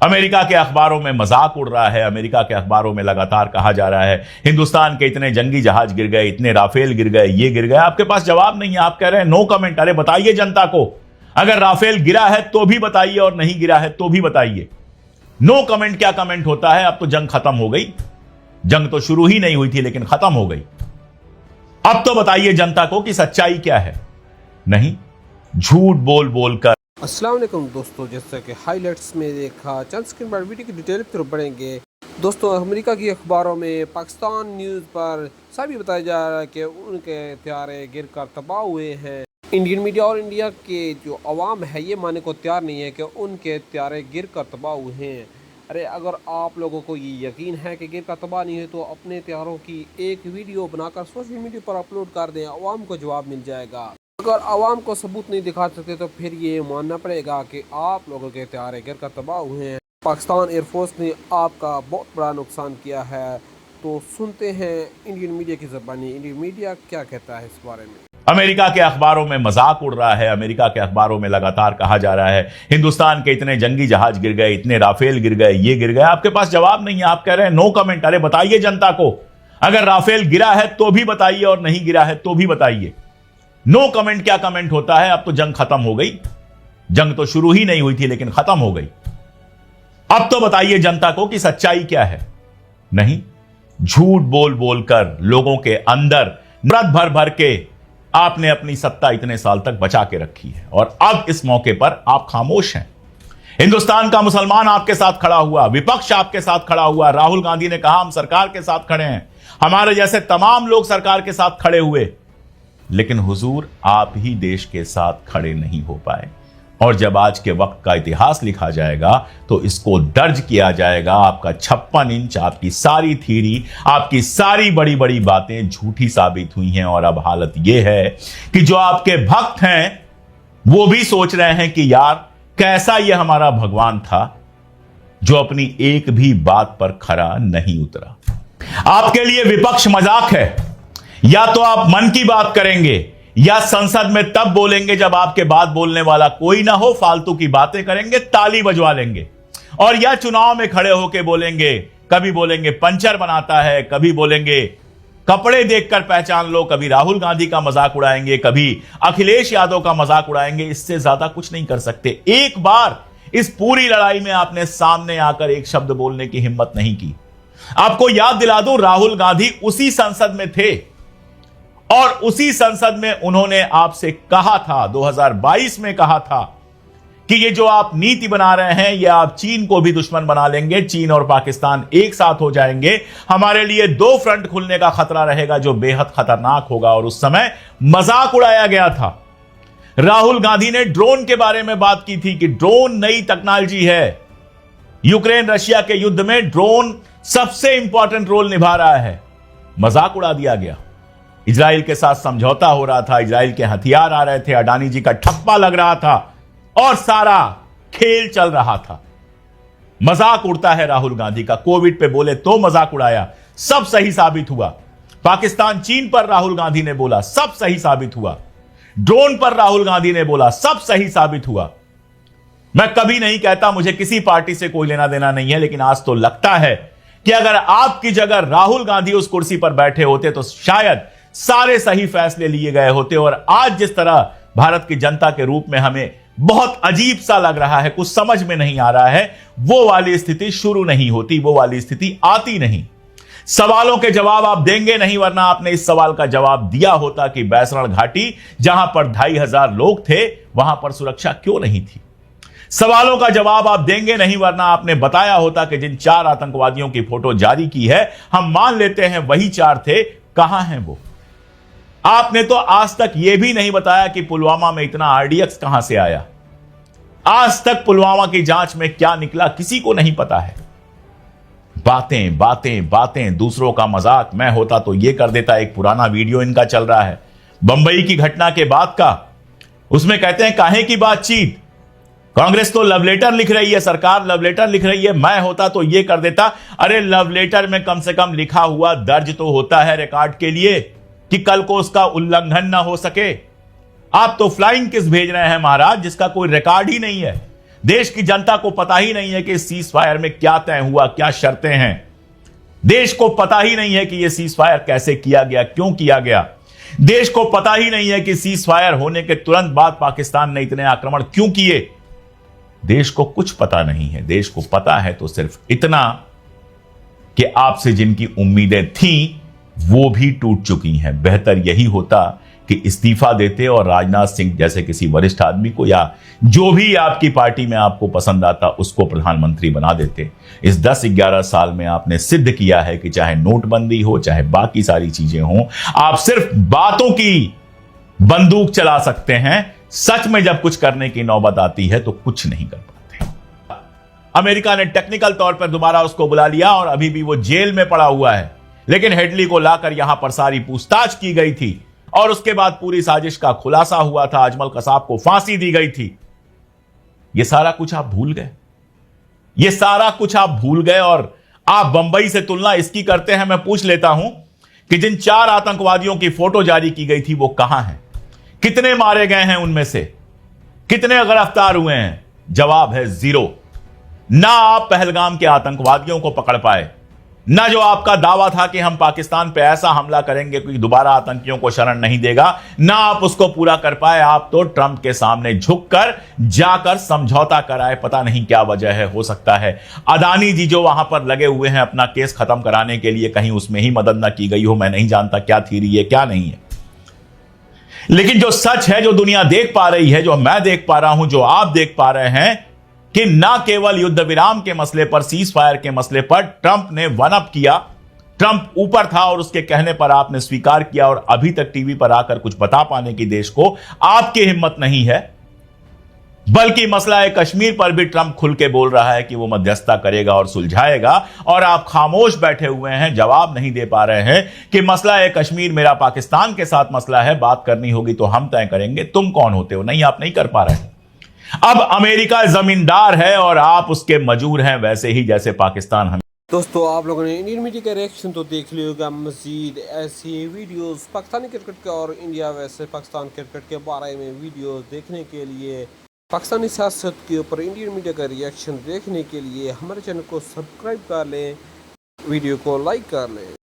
America के अखबारों में मजाक उड़ रहा है। अमेरिका के अखबारों में लगातार कहा जा रहा है हिंदुस्तान के इतने जंगी जहाज गिर गए, इतने राफेल गिर गए, ये गिर गए। आपके पास जवाब नहीं है, आप कह रहे हैं नो कमेंट। अरे बताइए जनता को, अगर राफेल गिरा है तो भी बताइए और नहीं गिरा है तो भी बताइए। नो कमेंट क्या कमेंट होता है? अब तो जंग खत्म हो गई। जंग तो शुरू ही नहीं हुई थी लेकिन खत्म हो गई। अब तो बताइए जनता को कि सच्चाई क्या है। नहीं, झूठ बोल बोल कर। अस्सलाम वालेकुम दोस्तों, जैसा कि हाइलाइट्स में देखा, चंद स्क्रीन पर वीडियो की डिटेल की तरफ बढ़ेंगे। दोस्तों, अमेरिका की अखबारों में पाकिस्तान न्यूज़ पर सभी बताया जा रहा है कि उनके हथियारे गिर कर तबाह हुए हैं। इंडियन मीडिया और इंडिया के जो अवाम है ये मानने को तैयार नहीं है कि उनके हथियारे गिर कर तबाह हुए हैं। अरे अगर आप लोगों को ये यकीन है कि गिर कर तबाह नहीं है तो अपने हथियारों की एक वीडियो बनाकर सोशल मीडिया पर अपलोड कर दें, अवाम को जवाब मिल जाएगा। अगर आवाम को सबूत नहीं दिखा सकते तो फिर ये मानना पड़ेगा कि आप लोगों के हथियार गिर कर तबाह हुए हैं। पाकिस्तान एयरफोर्स ने आपका बहुत बड़ा नुकसान किया है। तो सुनते हैं इंडियन मीडिया की ज़बानी, इंडियन मीडिया क्या कहता है इस बारे में। अमेरिका के अखबारों में मजाक उड़ रहा है। अमेरिका के अखबारों में लगातार कहा जा रहा है हिंदुस्तान के इतने जंगी जहाज गिर गए, इतने राफेल गिर गए, ये गिर गए। आपके पास जवाब नहीं है, आप कह रहे हैं नो कमेंट। अरे बताइए जनता को, अगर राफेल गिरा है तो भी बताइए और नहीं गिरा है तो भी बताइए। नो कमेंट क्या कमेंट होता है? अब तो जंग खत्म हो गई। जंग तो शुरू ही नहीं हुई थी लेकिन खत्म हो गई। अब तो बताइए जनता को कि सच्चाई क्या है। नहीं, झूठ बोल बोल कर लोगों के अंदर नफरत भर भर के आपने अपनी सत्ता इतने साल तक बचा के रखी है और अब इस मौके पर आप खामोश हैं। हिंदुस्तान का मुसलमान आपके साथ खड़ा हुआ, विपक्ष आपके साथ खड़ा हुआ। राहुल गांधी ने कहा हम सरकार के साथ खड़े हैं, हमारे जैसे तमाम लोग सरकार के साथ खड़े हुए, लेकिन हुजूर आप ही देश के साथ खड़े नहीं हो पाए। और जब आज के वक्त का इतिहास लिखा जाएगा तो इसको दर्ज किया जाएगा। आपका 56 इंच, आपकी सारी थ्योरी, आपकी सारी बड़ी बड़ी बातें झूठी साबित हुई हैं। और अब हालत यह है कि जो आपके भक्त हैं वो भी सोच रहे हैं कि यार कैसा यह हमारा भगवान था जो अपनी एक भी बात पर खरा नहीं उतरा। आपके लिए विपक्ष मजाक है। या तो आप मन की बात करेंगे या संसद में तब बोलेंगे जब आपके बात बोलने वाला कोई ना हो, फालतू की बातें करेंगे, ताली बजवा लेंगे। और या चुनाव में खड़े होकर बोलेंगे, कभी बोलेंगे पंचर बनाता है, कभी बोलेंगे कपड़े देखकर पहचान लो, कभी राहुल गांधी का मजाक उड़ाएंगे, कभी अखिलेश यादव का मजाक उड़ाएंगे। इससे ज्यादा कुछ नहीं कर सकते। एक बार इस पूरी लड़ाई में आपने सामने आकर एक शब्द बोलने की हिम्मत नहीं की। आपको याद दिला दूं, राहुल गांधी उसी संसद में थे और उसी संसद में उन्होंने आपसे कहा था, 2022 में कहा था कि ये जो आप नीति बना रहे हैं ये आप चीन को भी दुश्मन बना लेंगे, चीन और पाकिस्तान एक साथ हो जाएंगे, हमारे लिए दो फ्रंट खुलने का खतरा रहेगा जो बेहद खतरनाक होगा। और उस समय मजाक उड़ाया गया था। राहुल गांधी ने ड्रोन के बारे में बात की थी कि ड्रोन नई टेक्नोलॉजी है, यूक्रेन रशिया के युद्ध में ड्रोन सबसे इंपॉर्टेंट रोल निभा रहा है। मजाक उड़ा दिया गया। इजराइल के साथ समझौता हो रहा था, इजराइल के हथियार आ रहे थे, अडानी जी का ठप्पा लग रहा था और सारा खेल चल रहा था। मजाक उड़ता है राहुल गांधी का। कोविड पे बोले तो मजाक उड़ाया, सब सही साबित हुआ। पाकिस्तान चीन पर राहुल गांधी ने बोला, सब सही साबित हुआ। ड्रोन पर राहुल गांधी ने बोला, सब सही साबित हुआ। मैं कभी नहीं कहता मुझे किसी पार्टी से कोई लेना देना नहीं है, लेकिन आज तो लगता है कि अगर आपकी जगह राहुल गांधी उस कुर्सी पर बैठे होते तो शायद सारे सही फैसले लिए गए होते। और आज जिस तरह भारत की जनता के रूप में हमें बहुत अजीब सा लग रहा है, कुछ समझ में नहीं आ रहा है, वो वाली स्थिति शुरू नहीं होती, वो वाली स्थिति आती नहीं। सवालों के जवाब आप देंगे नहीं, वरना आपने इस सवाल का जवाब दिया होता कि बैसरण घाटी जहां पर 2500 लोग थे वहां पर सुरक्षा क्यों नहीं थी। सवालों का जवाब आप देंगे नहीं, वरना आपने बताया होता कि जिन 4 आतंकवादियों की फोटो जारी की है हम मान लेते हैं वही 4 थे, कहां हैं वो। आपने तो आज तक यह भी नहीं बताया कि पुलवामा में इतना आरडीएक्स कहां से आया। आज तक पुलवामा की जांच में क्या निकला किसी को नहीं पता है। बातें बातें बातें, दूसरों का मजाक। मैं होता तो यह कर देता। एक पुराना वीडियो इनका चल रहा है बंबई की घटना के बाद का, उसमें कहते हैं काहे की बातचीत, कांग्रेस तो लव लेटर लिख रही है, सरकार लव लेटर लिख रही है। मैं होता तो यह कर देता, अरे लव लेटर में कम से कम लिखा हुआ दर्ज तो होता है रिकॉर्ड के लिए कि कल को उसका उल्लंघन ना हो सके। आप तो फ्लाइंग किस भेज रहे हैं महाराज, जिसका कोई रिकॉर्ड ही नहीं है। देश की जनता को पता ही नहीं है कि सीज फायर में क्या तय हुआ, क्या शर्तें हैं। देश को पता ही नहीं है कि यह सीज फायर कैसे किया गया, क्यों किया गया। देश को पता ही नहीं है कि सीज फायर होने के तुरंत बाद पाकिस्तान ने इतने आक्रमण क्यों किए। देश को कुछ पता नहीं है। देश को पता है तो सिर्फ इतना कि आपसे जिनकी उम्मीदें थीं वो भी टूट चुकी हैं। बेहतर यही होता कि इस्तीफा देते और राजनाथ सिंह जैसे किसी वरिष्ठ आदमी को या जो भी आपकी पार्टी में आपको पसंद आता उसको प्रधानमंत्री बना देते। इस 10-11 साल में आपने सिद्ध किया है कि चाहे नोटबंदी हो, चाहे बाकी सारी चीजें हों, आप सिर्फ बातों की बंदूक चला सकते हैं। सच में जब कुछ करने की नौबत आती है तो कुछ नहीं कर पाते। अमेरिका ने टेक्निकल तौर पर दोबारा उसको बुला लिया और अभी भी वो जेल में पड़ा हुआ है, लेकिन हेडली को लाकर यहां पर सारी पूछताछ की गई थी और उसके बाद पूरी साजिश का खुलासा हुआ था। अजमल कसाब को फांसी दी गई थी। यह सारा कुछ आप भूल गए। यह सारा कुछ आप भूल गए और आप बंबई से तुलना इसकी करते हैं। मैं पूछ लेता हूं कि जिन 4 आतंकवादियों की फोटो जारी की गई थी वो कहां हैं? कितने मारे गए हैं उनमें से? कितने गिरफ्तार हुए हैं? जवाब है 0। ना आप पहलगाम के आतंकवादियों को पकड़ पाए, ना जो आपका दावा था कि हम पाकिस्तान पे ऐसा हमला करेंगे कि दोबारा आतंकियों को शरण नहीं देगा, ना आप उसको पूरा कर पाए। आप तो ट्रंप के सामने झुककर जाकर समझौता कराए। पता नहीं क्या वजह है। हो सकता है अदानी जी जो वहां पर लगे हुए हैं अपना केस खत्म कराने के लिए, कहीं उसमें ही मदद ना की गई हो। मैं नहीं जानता क्या थ्योरी है क्या नहीं है, लेकिन जो सच है, जो दुनिया देख पा रही है, जो मैं देख पा रहा हूं, जो आप देख पा रहे हैं कि ना केवल युद्ध विराम के मसले पर, सीज फायर के मसले पर ट्रंप ने वन अप किया। ट्रंप ऊपर था और उसके कहने पर आपने स्वीकार किया और अभी तक टीवी पर आकर कुछ बता पाने की देश को आपकी हिम्मत नहीं है। बल्कि मसला है कश्मीर पर भी ट्रंप खुल के बोल रहा है कि वो मध्यस्थता करेगा और सुलझाएगा, और आप खामोश बैठे हुए हैं, जवाब नहीं दे पा रहे हैं कि मसला है कश्मीर मेरा पाकिस्तान के साथ मसला है, बात करनी होगी तो हम तय करेंगे। तुम कौन होते हो? नहीं, आप नहीं कर पा रहे हैं। अब अमेरिका जमींदार है और आप उसके मजूर हैं, वैसे ही जैसे पाकिस्तान हम। दोस्तों, आप लोगों ने इंडियन मीडिया का रिएक्शन तो देख लिया होगा। मजीद ऐसी वीडियोस पाकिस्तानी क्रिकेट के और इंडिया वैसे पाकिस्तान क्रिकेट के बारे में वीडियोस देखने के लिए, पाकिस्तानी सियासत के ऊपर इंडियन मीडिया का रिएक्शन देखने के लिए हमारे चैनल को सब्सक्राइब कर लें, वीडियो को लाइक कर लें।